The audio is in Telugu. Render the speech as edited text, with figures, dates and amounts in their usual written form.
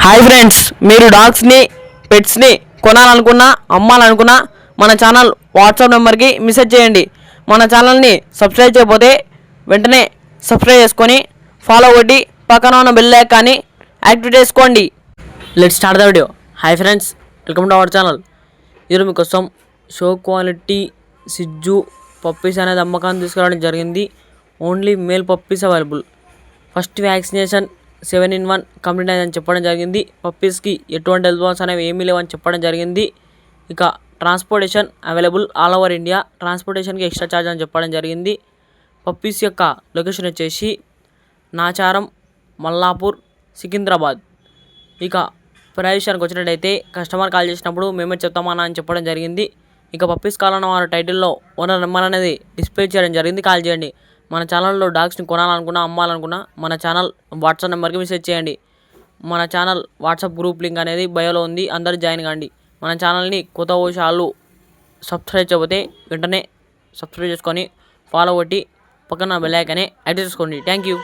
హాయ్ ఫ్రెండ్స్, మీరు డాగ్స్ని పెట్స్ని కొనాలనుకున్నా అమ్మాలనుకున్నా మన ఛానల్ వాట్సాప్ నెంబర్కి మెసేజ్ చేయండి. మన ఛానల్ని సబ్స్క్రైబ్ చేయకపోతే వెంటనే సబ్స్క్రైబ్ చేసుకొని ఫాలో కొట్టి పక్కన ఉన్న బెల్ ఐకాన్ని యాక్టివేట్ చేసుకోండి. Let's start the video. Hi friends, welcome to our channel. ఈరోజు మీకోసం షో క్వాలిటీ సిజ్జు పప్పీస్ అనేది అమ్మకాన్ని తీసుకురావడం జరిగింది. Only male puppies available. First vaccination 7-in-1 complete అయిందని చెప్పడం జరిగింది. పప్పీస్కి ఎటువంటి హెల్త్ వాన్స్ అనేవి ఏమీ లేవని చెప్పడం జరిగింది. ఇక transportation available all over India. ట్రాన్స్పోర్టేషన్కి ఎక్స్ట్రా ఛార్జ్ అని చెప్పడం జరిగింది. పప్పీస్ యొక్క లొకేషన్ వచ్చేసి నాచారం, మల్లాపూర్, సికింద్రాబాద్. ఇక ప్రైస్ విషయానికి వచ్చినట్టయితే కస్టమర్ కాల్ చేసినప్పుడు మేమే చెప్తామన్నా అని చెప్పడం జరిగింది. ఇక పప్పీస్ కావాలన్న వారి టైటిల్లో ఓనర్ నెంబర్ అనేది డిస్ప్లే చేయడం జరిగింది. కాల్ చేయండి. మన ఛానల్లో డాగ్స్ని కొనాలనుకున్నా అమ్మాలనుకున్నా మన ఛానల్ వాట్సాప్ నెంబర్కి మెసేజ్ చేయండి. మన ఛానల్ వాట్సాప్ గ్రూప్ లింక్ అనేది బయోలో ఉంది, అందరూ జాయిన్ కాండి. మన ఛానల్ని కొత్త వాళ్ళు సబ్స్క్రైబ్ చేయకపోతే వెంటనే సబ్స్క్రైబ్ చేసుకొని ఫాలో కొట్టి పక్కన బెల్ ఐకాన్ని యాక్టివేట్ చేసుకోండి. Thank you.